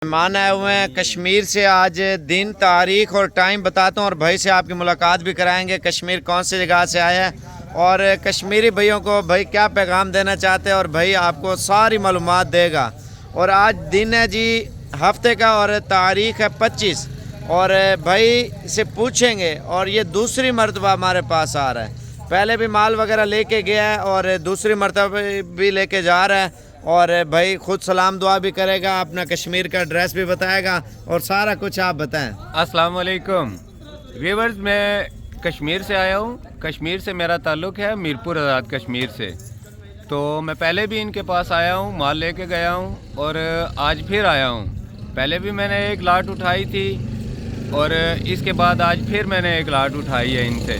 مہمان آئے ہوئے ہیں کشمیر سے. آج دن تاریخ اور ٹائم بتاتا ہوں اور بھائی سے آپ کی ملاقات بھی کرائیں گے. کشمیر کون سی جگہ سے آیا ہے اور کشمیری بھائیوں کو بھائی کیا پیغام دینا چاہتے ہیں اور بھائی آپ کو ساری معلومات دے گا. اور آج دن ہے جی ہفتے کا اور تاریخ ہے 25 اور بھائی سے پوچھیں گے. اور یہ دوسری مرتبہ ہمارے پاس آ رہا ہے. پہلے بھی مال وغیرہ لے کے گیا ہے اور دوسری مرتبہ بھی لے کے جا رہا ہے. اور بھائی خود سلام دعا بھی کرے گا, اپنا کشمیر کا ایڈریس بھی بتائے گا اور سارا کچھ آپ بتائیں. السلام علیکم ویورز, میں کشمیر سے آیا ہوں. کشمیر سے میرا تعلق ہے میرپور آزاد کشمیر سے. تو میں پہلے بھی ان کے پاس آیا ہوں, مال لے کے گیا ہوں اور آج پھر آیا ہوں. پہلے بھی میں نے ایک لاٹ اٹھائی تھی اور اس کے بعد آج پھر میں نے ایک لاٹ اٹھائی ہے ان سے.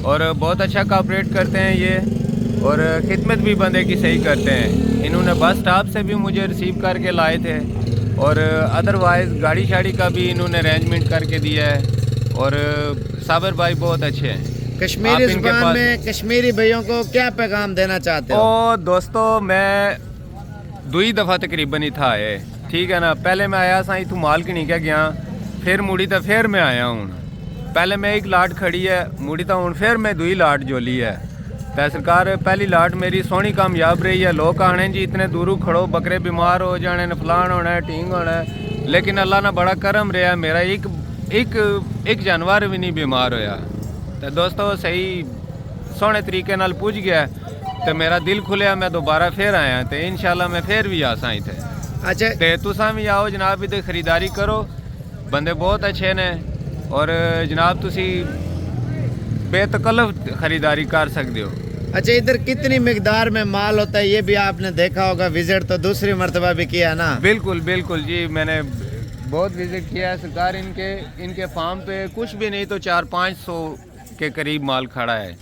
اور بہت اچھا کوآپریٹ کرتے ہیں یہ اور خدمت بھی بندے کی صحیح کرتے ہیں. انہوں نے بس اسٹاپ سے بھی مجھے ریسیو کر کے لائے تھے اور ادروائز گاڑی شاڑی کا بھی انہوں نے ارینجمنٹ کر کے دیا ہے. اور صابر بھائی بہت اچھے ہیں. کشمیری زبان میں کشمیری بھائیوں کو کیا پیغام دینا چاہتے ہو؟ دوستو میں دوئی دفعہ تقریباً ہی تھا ہے, ٹھیک ہے نا. پہلے میں آیا سا تو مال کی نہیں کیا گیا, پھر مڑی تا پھر میں آیا ہوں. پہلے میں ایک لاٹ کھڑی ہے مڑی تا ہوں, پھر میں دوئی لاٹ جو لی ہے. تے سرکار پہلی لاٹ میری سونی کامیاب رہی ہے. لوگ آنے جی اتنے دوروں کھڑو, بکرے بیمار ہو جانے, فلان ہونا ہے, ٹینگ ہونا ہے, لیکن اللہ نے بڑا کرم رہا, میرا ایک جانور بھی نہیں بیمار ہویا. تو دوستو صحیح سونے طریقے نال پوچھ گیا تو میرا دل کھلیا, میں دوبارہ پھر آیا تو انشاءاللہ میں پھر بھی آ سائیں تھے. اچھا تے تساں بھی آؤ جناب, ادھر خریداری کرو, بندے بہت اچھے نے اور جناب تسی بے تکلف خریداری کر سکتے ہو. اچھا ادھر کتنی مقدار میں مال ہوتا ہے یہ بھی آپ نے دیکھا ہوگا, وزٹ تو دوسری مرتبہ بھی کیا نا؟ بالکل بالکل جی, میں نے بہت وزٹ کیا ہے سرکار. ان کے فارم پہ کچھ بھی نہیں تو 400-500 کے قریب مال کھڑا ہے.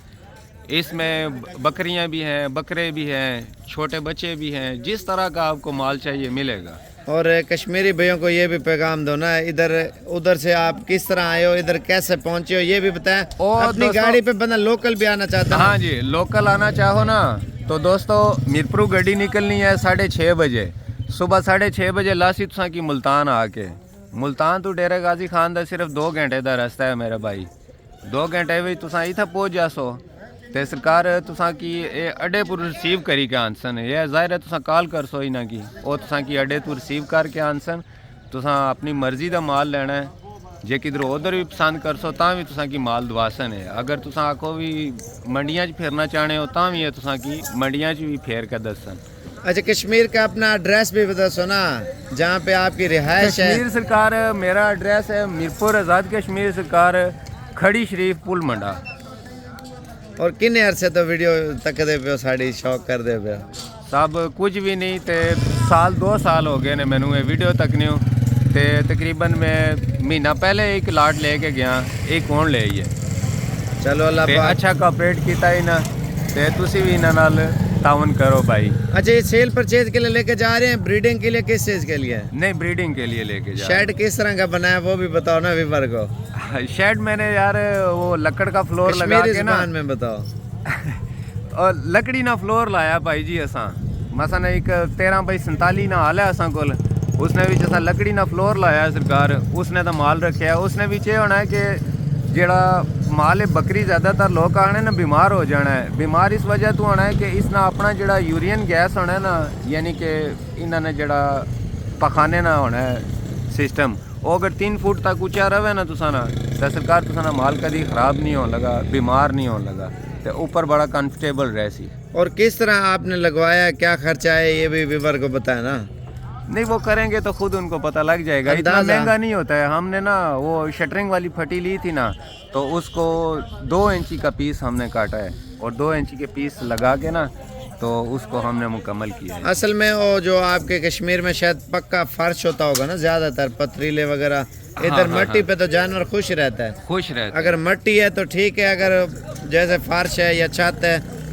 اس میں بکریاں بھی ہیں, بکرے بھی ہیں, چھوٹے بچے بھی ہیں, جس طرح کا آپ کو مال چاہیے ملے گا. اور کشمیری بھائیوں کو یہ بھی پیغام دو نا, ادھر سے آپ کس طرح آئے ہو, ادھر کیسے پہنچے ہو یہ بھی بتائیں. اپنی گاڑی پہ بندہ لوکل بھی آنا چاہتا ہے. ہاں جی, لوکل آنا چاہو نا تو دوستو میرپور گاڑی نکلنی ہے 6:30 بجے صبح. 6:30 بجے لاسی تساں کی ملتان آ کے. ملتان تو ڈیرے غازی خان دا صرف 2 گھنٹے دا رستہ ہے میرے بھائی. 2 گھنٹے بھی تساں اتھا پہنچ جاسو. تے سرکار تساں کی اڈے پر ریسیو کری کے آنسن. یہ ظاہر ہے تساں کال کر سو ہی نہ کی, او تساں کی اڈے تو ریسیو کر کے آنسن. تساں اپنی مرضی دا مال لینا ہے, جے کدھر ادھر بھی پسند کر سو تاں بھی تساں کی مال دواسن ہے. اگر تساں آکھو بھی منڈیاں چ پھرنا چاہنے ہو تاں بھی ہے تساں کی منڈیاں چ بھی پھیر کے دسن. اچھا کشمیر کا اپنا ایڈریس بھی بتا سو نا, جہاں پہ آپ کی رہائش ہے. کشمیر سرکار میرا ایڈریس ہے میرپور آزاد کشمیر سرکار, کھڑی شریف پل منڈا. اور کنے عرصے تو ویڈیو تک دے پہ ساڑی شوق کر دے پہ صاحب کچھ بھی نہیں تے 2 سال ہو گئے نے مینوں یہ ویڈیو تک نہیں. تے تقریباً میں مہینہ پہلے ایک لاٹ لے کے گیا, ایک ہون لے ہی ہے. چلو اللہ تے پاک اچھا کوآپریٹ کیتا ہی نا, تے تسی بھی انہاں نال تعاون کرو بھائی. اچھا یہ سیل پرچیز کے لیے لے کے جا رہے ہیں, بریڈنگ کے لیے کس چیز کے لیے؟ نہیں بریڈنگ کے لیے لے کے جا. شیڈ کس طرح کا بنا ہے وہ بھی بتاؤ نا ویور کو. شیڈ میں نے یار وہ لکڑ کا فلور لگا کے نا, زبان میں بتاؤ. اور لکڑی نا فلور لایا بھائی جی اساں. مثلا ایک 13x47 نا حال ہے اساں کول, اس نے بھی جیسا لکڑی نا فلور لایا ہے سرکار. اس نے تو مال رکھیا ہے. اس نے بھی یہ ہونا ہے کہ جڑا مال ہے بکری زیادہ تر لوگ آنے نا بیمار ہو جانا ہے. بیمار اس وجہ تو ہونا ہے کہ اس نے اپنا جڑا یورین گیس ہونا ہے نا, یعنی کہ انہوں نے جڑا پخانے نہ ہونا ہے سسٹم, وہ اگر 3 فٹ تک اونچا رہے نا تساں نا تو سرکار تساں نا مال کدی خراب نہیں ہون لگا, بیمار نہیں ہون لگا, تے اوپر بڑا کمفرٹیبل رہ سی. اور کس طرح آپ نے لگوایا, کیا خرچہ ہے یہ بھی ویور کو بتائیں نا. نہیں وہ کریں گے تو خود ان کو پتہ لگ جائے گا. اتنا مہنگا نہیں ہوتا ہے. ہم نے نا وہ شٹرنگ والی پھٹی لی تھی نا, تو اس کو 2 انچی کا پیس ہم نے کاٹا ہے اور 2 انچی کے پیس لگا کے نا تو اس کو ہم نے مکمل کیا ہے. اصل میں وہ جو آپ کے کشمیر میں شاید پکا فرش ہوتا ہوگا نا, زیادہ تر پتریلے وغیرہ. ادھر مٹی پہ تو جانور خوش رہتا ہے. خوش رہتا ہے. اگر مٹی ہے تو ٹھیک ہے, اگر جیسے فرش ہے یا چھت ہے